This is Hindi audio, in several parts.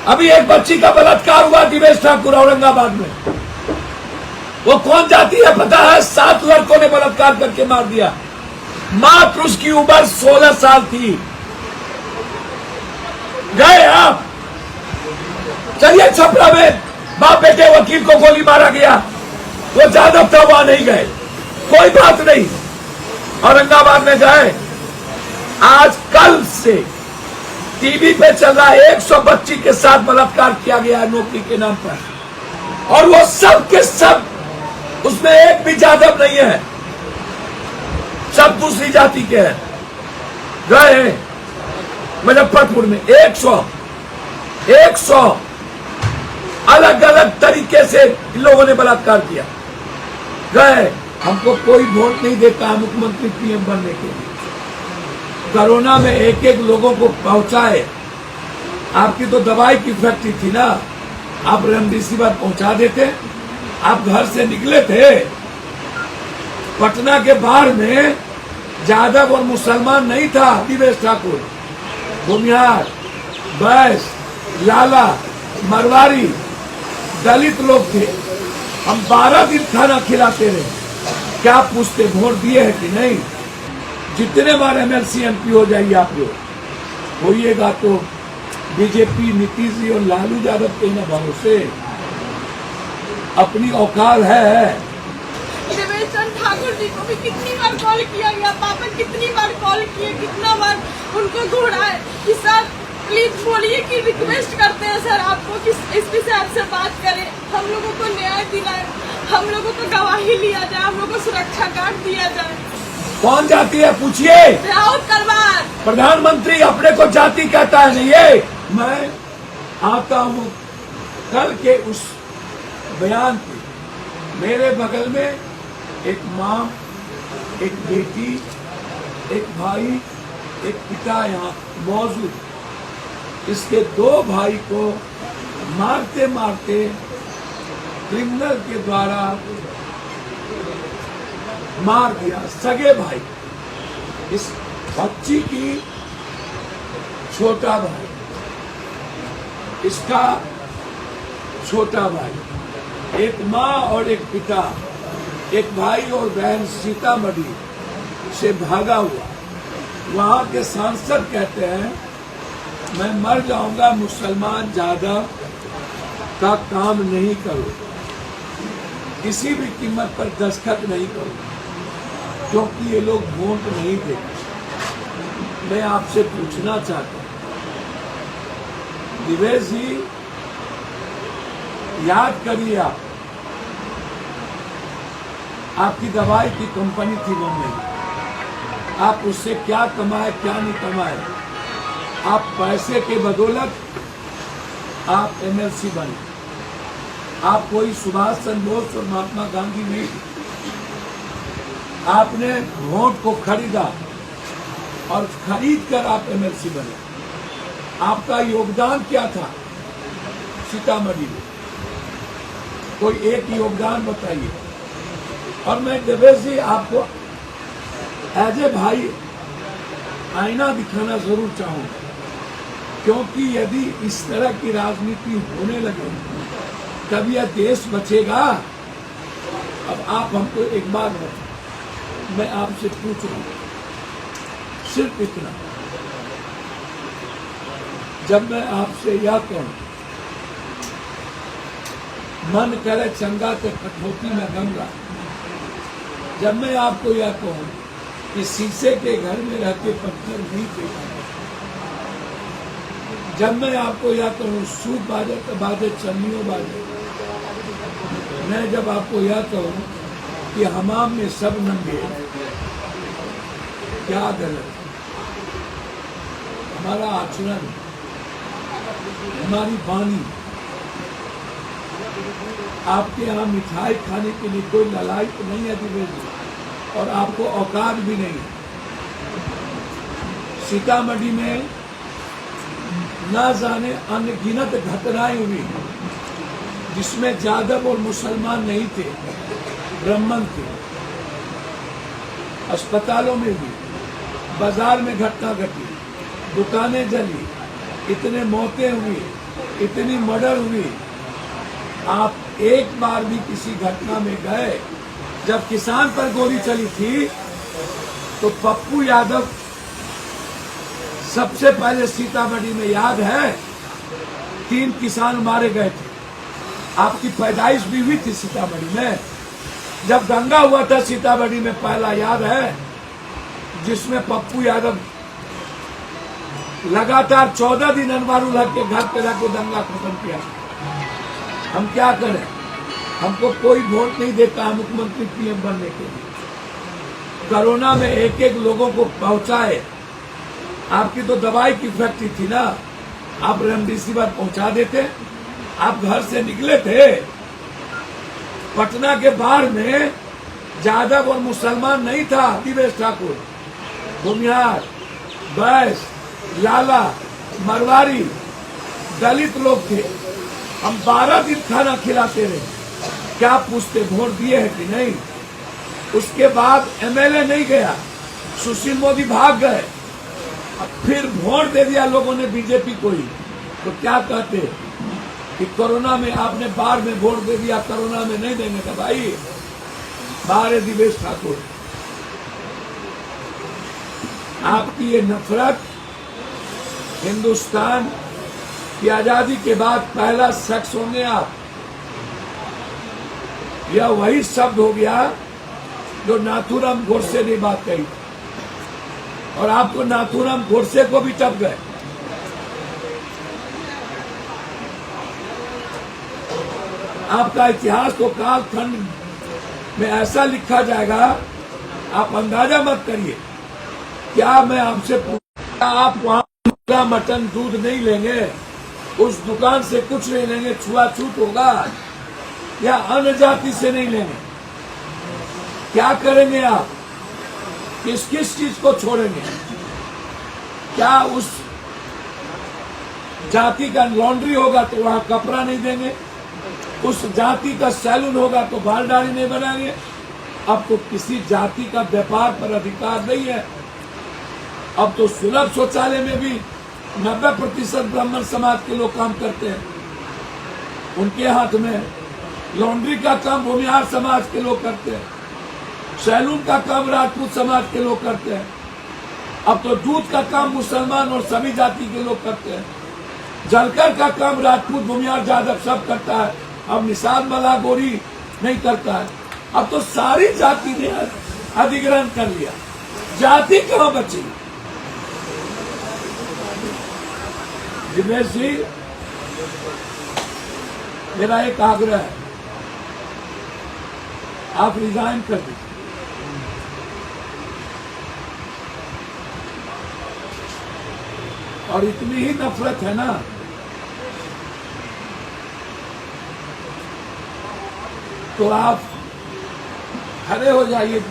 अभी एक बच्ची का बलात्कार हुआ दिवेश ठाकुर औरंगाबाद में। वो कौन जाती है पता है? 7 लड़कों ने बलात्कार करके मार दिया। मात्र उसकी उम्र 16 साल थी। गए आप, चलिए छपरा में बाप बेटे वकील को गोली मारा गया, वो जादव था, वहां नहीं गए, कोई बात नहीं। औरंगाबाद में गए। आज कल से टीवी पे चल रहा है 100 बच्ची के साथ बलात्कार किया गया है नौकरी के नाम पर, और वो सब के सब, उसमें एक भी जादव नहीं है, सब दूसरी जाति के हैं। गए मुजफ्फरपुर में 100 अलग अलग तरीके से इन लोगों ने बलात्कार किया। गए, हमको कोई वोट नहीं देता मुख्यमंत्री पीएम बनने के लिए। कोरोना में एक एक लोगों को पहुंचाए। आपकी तो दवाई की फैक्ट्री थी ना, आप रेमडेसिविर पहुंचा देते। आप घर से निकले थे, पटना के बाहर में जादव और मुसलमान नहीं था, दिवेश ठाकुर, भूमिहार, बैस, लाला, मरवारी, दलित लोग थे। हम 12 दिन खाना खिलाते रहे। क्या पूछते वोट दिए है कि नहीं? जितने बार एमएलसी एमपी हो जाइए आप लोग, होइएगा तो बीजेपी, नीतीश जी और लालू यादव के न भरोसे। अपनी औकात है। दिवेश ठाकुर जी को भी कितनी बार कॉल किया गया, पापा कितनी बार कॉल किए, कितना बार उनको घूराए कि सर प्लीज बोलिए कि रिक्वेस्ट करते हैं सर आपको कि इस विषय आपसे बात करें, हम लोगों को न्याय दिलाए, हम लोगों को गवाही लिया जाए, हम लोगों को सुरक्षा गार्ड दिया जाए। कौन जाती है पूछिए? राउत करवार। प्रधानमंत्री अपने को जाति कहता है नहीं है। मैं आता हूँ कल के उस बयान पे, मेरे बगल में एक माँ, एक बेटी, एक भाई, एक पिता यहाँ मौजूद। इसके 2 भाई को मारते मारते क्रिमिनल के द्वारा मार दिया, सगे भाई। इस बच्ची की छोटा भाई, इसका छोटा भाई, एक माँ और एक पिता, एक भाई और बहन सीतामढ़ी से भागा हुआ। वहां के सांसद कहते हैं मैं मर जाऊंगा, मुसलमान जादव का काम नहीं करूं, किसी भी कीमत पर दस्तखत नहीं करूं, क्योंकि ये लोग वोट नहीं देते। मैं आपसे पूछना चाहता हूं, दिवेश जी, याद करिए आपकी दवाई की कंपनी थी मुंबई, आप उससे क्या कमाए क्या नहीं कमाए, आप पैसे के बदौलत आप एमएलसी बने। आप कोई सुभाष चंद्र बोस और महात्मा गांधी नहीं, आपने वोट को खरीदा और खरीद कर आप एमएलसी बने। आपका योगदान क्या था सीतामढ़ी में? कोई एक योगदान बताइए। और मैं दिवेश जी आपको एज ए भाई आईना दिखाना जरूर चाहूंगा, क्योंकि यदि इस तरह की राजनीति होने लगे तब यह देश बचेगा। अब आप हमको एक बात बताओ, मैं आपसे पूछ रहा हूं सिर्फ इतना, जब मैं आपसे यह कहूं मन करे चंगा तो कठौती में गंगा, जब मैं आपको यह कहूं कि शीशे के घर में रहते पत्थर नहीं फेंका, जब मैं आपको यह कहूं सूप बाजे तो बाजे चन्नियों बाजे, मैं जब आपको यह कहूं कि हमाम में सब नंगे, क्या गलत? हमारा आचरण, हमारी वाणी, आपके यहाँ मिठाई खाने के लिए कोई ललायत नहीं है दिवेश जी, और आपको औकात भी नहीं है। सीतामढ़ी में न जाने अनगिनत घटनाएं हुई जिसमें जादव और मुसलमान नहीं थे, ब्राह्मण थे। अस्पतालों में भी, बाजार में घटना घटी, दुकानें जली, इतने मौतें हुई, इतनी मर्डर हुई, आप एक बार भी किसी घटना में गए? जब किसान पर गोली चली थी तो पप्पू यादव सबसे पहले सीतामढ़ी में, याद है, 3 किसान मारे गए थे। आपकी पैदाइश भी हुई थी सीतामढ़ी में। जब दंगा हुआ था सीतामढ़ी में पहला, याद है, जिसमें पप्पू यादव लगातार 14 दिन अनवारुल हक के घर पे जाके दंगा खत्म किया। हम क्या करें? हमको कोई वोट नहीं देता मुख्यमंत्री पीएम बनने के लिए। कोरोना में एक एक लोगों को पहुंचाए। आपकी तो दवाई की फैक्ट्री थी ना, आप रेमडेसिविर पहुंचा देते। आप घर से निकले थे, पटना के बाढ़ में यादव और मुसलमान नहीं था, दिवेश ठाकुर, भूमिहार, बैस, लाला, मरवारी, दलित लोग थे। हम 12 दिन खाना खिलाते रहे। क्या पूछते वोट दिए है कि नहीं? उसके बाद एमएलए नहीं गया, सुशील मोदी भाग गए। अब फिर वोट दे दिया लोगों ने बीजेपी को ही। तो क्या कहते कि कोरोना में आपने बाढ़ में वोट दे दिया, कोरोना में नहीं देंगे? तो भाई बाहर है दिवेश ठाकुर। आपकी ये नफरत हिंदुस्तान की आजादी के बाद पहला शख्स होंगे आप। यह वही शब्द हो गया जो नाथूराम गोडसे ने बात कही, और आपको नाथूराम गोडसे को भी टप गए। आपका इतिहास तो कालखंड में ऐसा लिखा जाएगा, आप अंदाजा मत करिए। क्या मैं आपसे पूछा, आप वहां मटन दूध नहीं लेंगे? उस दुकान से कुछ नहीं लेंगे? छुआछूत होगा? या अन्य जाति से नहीं लेंगे? क्या करेंगे आप? किस किस चीज को छोड़ेंगे? क्या उस जाति का लॉन्ड्री होगा तो वहां कपड़ा नहीं देंगे? उस जाति का सैलून होगा तो बाल दाढ़ी नहीं बनाएंगे? अब तो किसी जाति का व्यापार पर अधिकार नहीं है। अब तो सुलभ शौचालय में भी 90% ब्राह्मण समाज के लोग काम करते हैं। उनके हाथ में लॉन्ड्री का काम भूमिहार समाज के लोग करते हैं, सैलून का काम राजपूत समाज के लोग करते हैं। अब तो दूध का काम मुसलमान और सभी जाति के लोग करते हैं। जलकर का काम राजपूत, भूमिहार, जादव सब करता है। अब निषाद मला गोरी नहीं करता है। अब तो सारी जाति ने अधिग्रहण कर लिया। जाति कहाँ बची? दिनेश जी, मेरा एक आग्रह है, आप रिजाइन कर दीजिए। और इतनी ही नफरत है ना, तो आप खड़े हो जाइए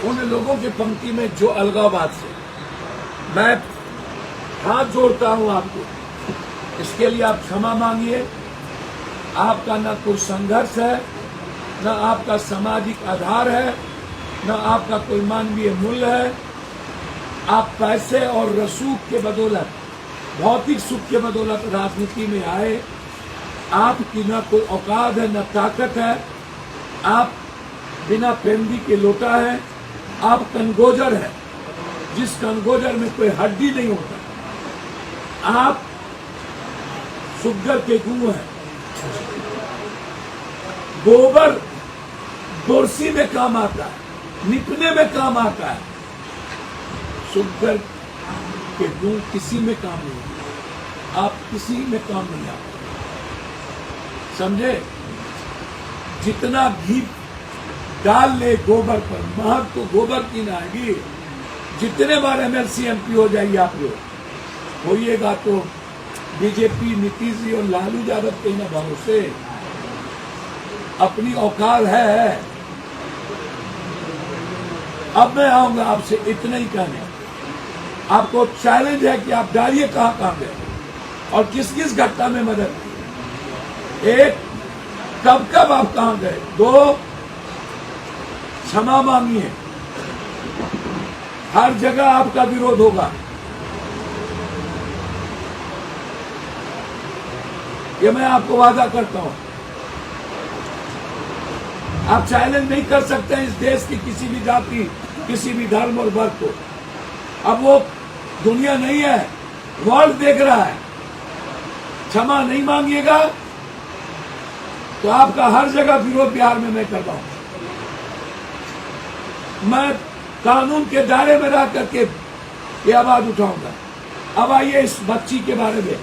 उन लोगों की पंक्ति में जो अलगाववाद से। मैं हाथ जोड़ता हूं आपको, इसके लिए आप क्षमा मांगिए। आपका न कोई संघर्ष है, न आपका सामाजिक आधार है, न आपका कोई मानवीय मूल्य है। आप पैसे और रसूख के बदौलत, भौतिक सुख के बदौलत राजनीति में आए। आपकी न कोई औकात है, न ताकत है। आप बिना पेंदी के लोटा है। आप कनगोजर है, जिस कनगोजर में कोई हड्डी नहीं होता। आप सुग्गर के गू हैं। गोबर बोरसी में काम आता है, निपने में काम आता है। सुग्गर के गू किसी में काम नहीं आता। आप किसी में काम नहीं आते, समझे? जितना घी डाल ले गोबर पर, महक तो गोबर की ना आएगी। जितने बार एमएलसी एमपी हो जाइए आप लोग, होइएगा तो बीजेपी, नीतीश जी और लालू यादव के ना भरोसे। अपनी औकात है। अब मैं आऊंगा आपसे इतना ही कहने। आपको चैलेंज है कि आप डालिए कहां गए और किस किस घटना में मदद की। एक, कब आप कहां गए। 2, क्षमा मांगिए। हर जगह आपका विरोध होगा। ये मैं आपको वादा करता हूं। आप चैलेंज नहीं कर सकते हैं इस देश की किसी भी जाति, किसी भी धर्म और वर्ग को। अब वो दुनिया नहीं है, वर्ल्ड देख रहा है। क्षमा नहीं मांगिएगा तो आपका हर जगह विरोध बिहार में मैं कर रहा हूं। मैं कानून के दायरे में रह करके ये आवाज उठाऊंगा। अब आइए इस बच्ची के बारे में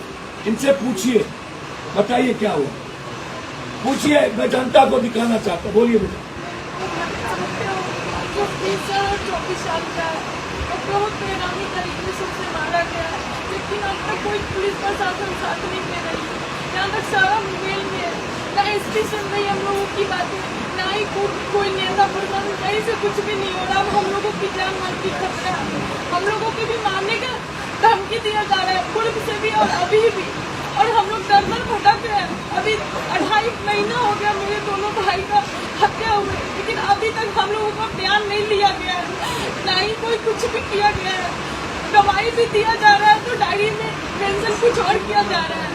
इनसे पूछिए, बताइए क्या हुआ, पूछिए। मैं जनता को दिखाना चाहता हूँ। बोलिए बेटा। जो 24 साल का है, बहुत बेरहमी तरीके से उसे मारा गया है, लेकिन अब तक कोई पुलिस प्रशासन साथ नहीं दे रही है। यहाँ तक सारा मोबाइल में है, ना एसपी सुन रही हम लोगों की बातें, ना ही कोई नेता प्रशासन, कहीं से कुछ भी नहीं हो रहा। अब हम लोगों की जान माल की खतरा है, हम लोगों की भी मारने का धमकी दिया जा रहा है पूर्व से भी और अभी भी, और हम लोग दर दर भटक रहे हैं। अभी 2.5 महीना हो गया मेरे दोनों भाई का हत्या हुए, लेकिन अभी तक हम लोगों का बयान नहीं लिया गया है, ना ही कोई कुछ भी किया गया है। दवाई भी दिया जा रहा है तो डायरी में मेंशन कुछ और किया जा रहा है।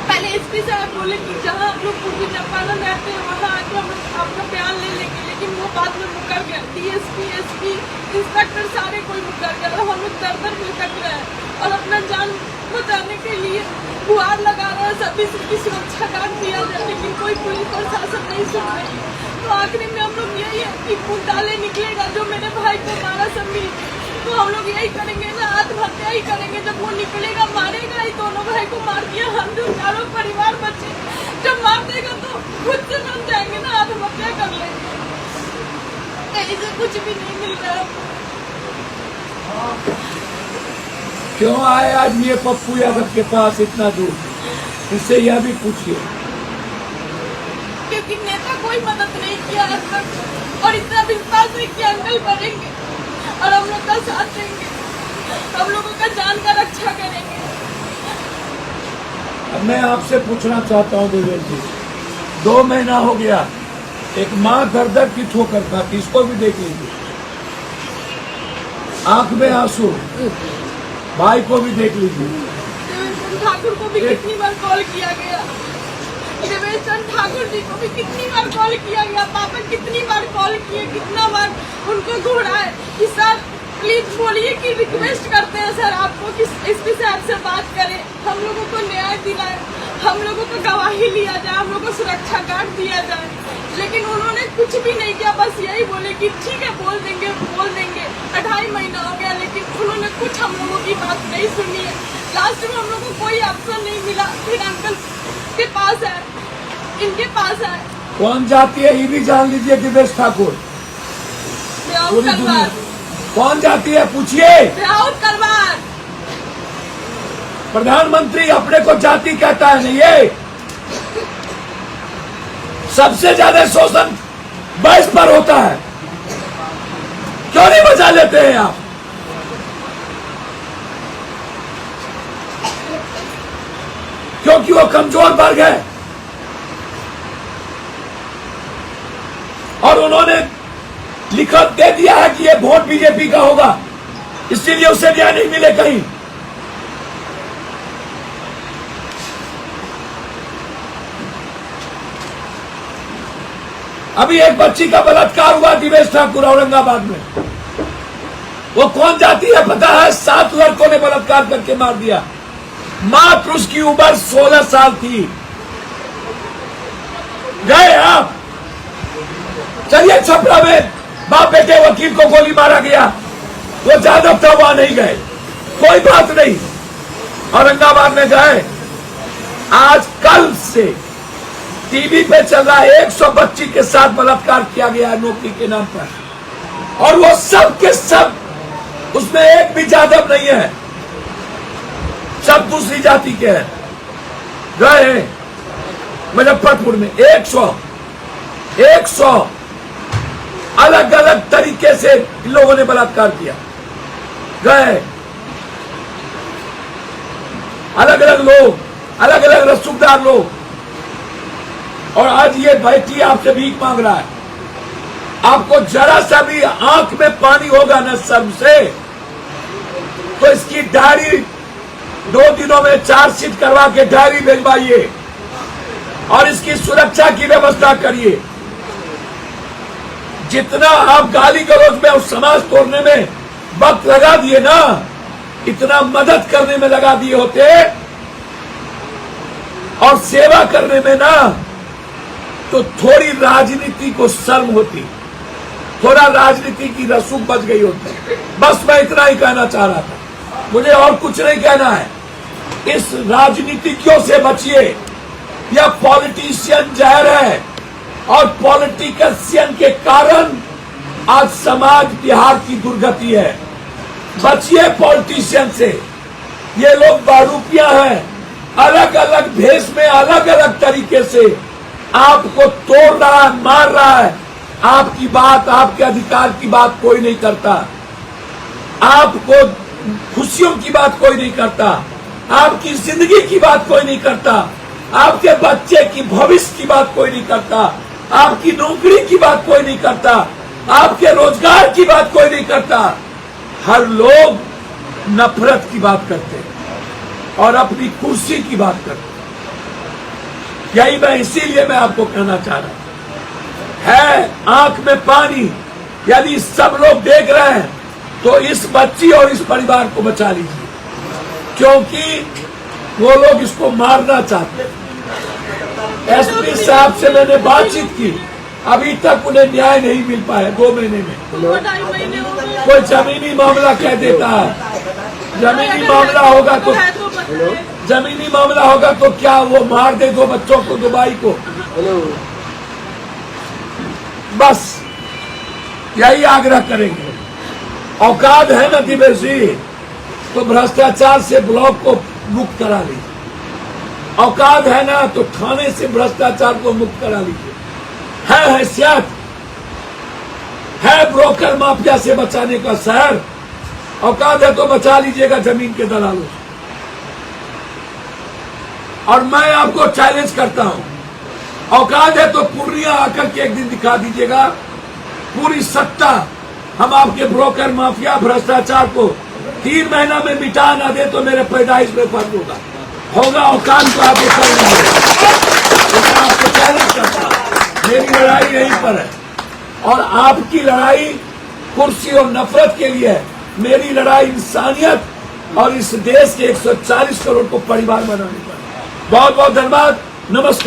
पहले एसपी साहब बोले कि जहाँ आप लोग पूर्वी चंपारण रहते हैं वहाँ आके हम आपका बयान ले लेंगे, लेकिन वो बाद में मुकर गया। डीएसपी, एसपी, इंस्पेक्टर सारे कोई मुकर गया और हम लोग दर दर भटक रहे हैं और अपना जान बचाने के लिए गुहार लगा रहे हैं सभी की सुरक्षा गार्ड दिया जाए, लेकिन कोई पुलिस प्रशासन नहीं सुन रही है। तो आखिरी में हम लोग यही है कि पुताले निकलेगा जो मेरे भाई को मारा सभी, तो हम लोग यही करेंगे ना, आत्महत्या ही करेंगे। जब वो निकलेगा मारेगा ही, दोनों भाई को मार दिया, हम जो चारों परिवार बच्चे, जब मार देगा तो खुद से बन जाएंगे ना, आत्महत्या कर लेंगे। कहीं से कुछ भी नहीं मिल रहा। क्यों आए आज ये पप्पू यादव के पास इतना दूर? इससे यह भी पूछिए। क्योंकि नेता कोई मदद नहीं किया आज तक, और इतना विश्वास है कि अंकल करेंगे और हम लोग का साथ देंगे, हम लोगों का जान का रक्षा करेंगे। अब मैं आपसे पूछना चाहता हूँ देवेश जी, 2 महीना हो गया, एक माँ दर दर की ठोकर खाती, इसको भी देख लीजिए, आंख में आंसू, भाई को भी देख लीजिए। देवेश ठाकुर को भी कितनी बार कॉल किया गया, देवेश चंद्र ठाकुर जी को भी कितनी बार कॉल किया गया, पापा कितनी बार कॉल किए, कितना बार उनको घूराए कि सर प्लीज बोलिए कि रिक्वेस्ट करते हैं सर आपको कि एसपी साहब से बात करें, हम लोगों को न्याय दिलाए, हम लोगों को गवाही लिया जाए, हम लोगों को सुरक्षा गार्ड दिया जाए। लेकिन उन्होंने कुछ भी नहीं किया, बस यही बोले कि ठीक है बोल देंगे। 2.5 महीना हो गया, लेकिन उन्होंने कुछ हम लोगों की बात नहीं सुनी है। लास्ट में हम लोगों को कोई ऑप्शन नहीं मिला, फिर अंकल के पास है, इनके पास है। कौन जाती है ये भी जान लीजिए दिवेश ठाकुर। पूरी दुनिया कौन जाती है पूछिए। तलवार प्रधानमंत्री अपने को जाति कहता है, नहीं ये सबसे ज्यादा शोषण वयस पर होता है। क्यों नहीं बचा लेते हैं आप? क्योंकि वो कमजोर वर्ग है और उन्होंने लिखत दे दिया है कि ये वोट बीजेपी का होगा, इसीलिए उसे न्याय नहीं मिले कहीं। अभी एक बच्ची का बलात्कार हुआ दिवेश ठाकुर औरंगाबाद में, वो कौन जाती है पता है? 7 लड़कों ने बलात्कार करके मार दिया, मात्र उसकी उम्र 16 साल थी। गए आप, चलिए छपरा में बाप बेटे वकील को गोली मारा गया, वो जादव था, वहां नहीं गए, कोई बात नहीं। औरंगाबाद में गए, आज कल से टीवी पे चल रहा है 100 बच्ची के साथ बलात्कार किया गया है नौकरी के नाम पर, और वो सब के सब, उसमें एक भी जादव नहीं है, सब दूसरी जाति के हैं। गए मुजफ्फरपुर में 100 अलग अलग तरीके से इन लोगों ने बलात्कार किया। गए अलग अलग लोग, अलग अलग रसूखदार लोग, और आज ये बेटी आपसे भीख मांग रहा है। आपको जरा सा भी आंख में पानी होगा न शर्म से, तो इसकी डायरी 2 दिनों में चार्जशीट करवा के डायरी भिजवाइए और इसकी सुरक्षा की व्यवस्था करिए। जितना आप गाली गलौज में और समाज तोड़ने में वक्त लगा दिए ना, इतना मदद करने में लगा दिए होते और सेवा करने में ना, तो थोड़ी राजनीति को शर्म होती, थोड़ा राजनीति की रसूख बच गई होती। बस मैं इतना ही कहना चाह रहा था, मुझे और कुछ नहीं कहना है। इस राजनीतिज्ञों से बचिए, यह पॉलिटिशियन जहर है और पॉलिटिशियन के कारण आज समाज बिहार की दुर्गति है। बचिए पॉलिटिशियन से, ये लोग बहरूपियां हैं, अलग अलग भेष में अलग अलग तरीके से आपको तोड़ रहा है, मार रहा है। आपकी बात, आपके अधिकार की बात कोई नहीं करता, आपको खुशियों की बात कोई नहीं करता, आपकी जिंदगी की बात कोई नहीं करता, आपके बच्चे की भविष्य की बात कोई नहीं करता, आपकी नौकरी की बात कोई नहीं करता, आपके रोजगार की बात कोई नहीं करता। हर लोग नफरत की बात करते हैं और अपनी कुर्सी की बात करते हैं। यही मैं इसीलिए मैं आपको कहना चाह रहा हूं, है आंख में पानी। यदि सब लोग देख रहे हैं तो इस बच्ची और इस परिवार को बचा लीजिए, क्योंकि वो लोग इसको मारना चाहते हैं। एसपी साहब से मैंने बातचीत की, अभी तक उन्हें न्याय नहीं मिल पाया। 2 महीने में कोई जमीनी मामला कह देता है, जमीनी मामला होगा तो जमीनी मामला होगा तो क्या वो मार दे 2 बच्चों को, 2 भाई को। बस यही आग्रह करेंगे। औकात है ना दिवेश जी, तो भ्रष्टाचार से ब्लॉक को मुक्त करा लीजिए। औकात है ना तो थाने से भ्रष्टाचार को मुक्त करा लीजिए। है हैसियत, है ब्रोकर माफिया से बचाने का शहर, औकात है तो बचा लीजिएगा जमीन के दलालों से। और मैं आपको चैलेंज करता हूं, औकात है तो पूर्णिया आकर के एक दिन दिखा दीजिएगा पूरी सत्ता। हम आपके ब्रोकर माफिया भ्रष्टाचार को 3 महीना में मिटा ना दे तो मेरे पैदाइश में फर्क होगा। औकात तो आप कर लेंगे। मैं आपको चैलेंज करता हूं, मेरी लड़ाई यहीं पर है और आपकी लड़ाई कुर्सी और नफरत के लिए है। मेरी लड़ाई इंसानियत और इस देश के 140 करोड़ को परिवार बनाने पर। बहुत बहुत धन्यवाद, नमस्कार।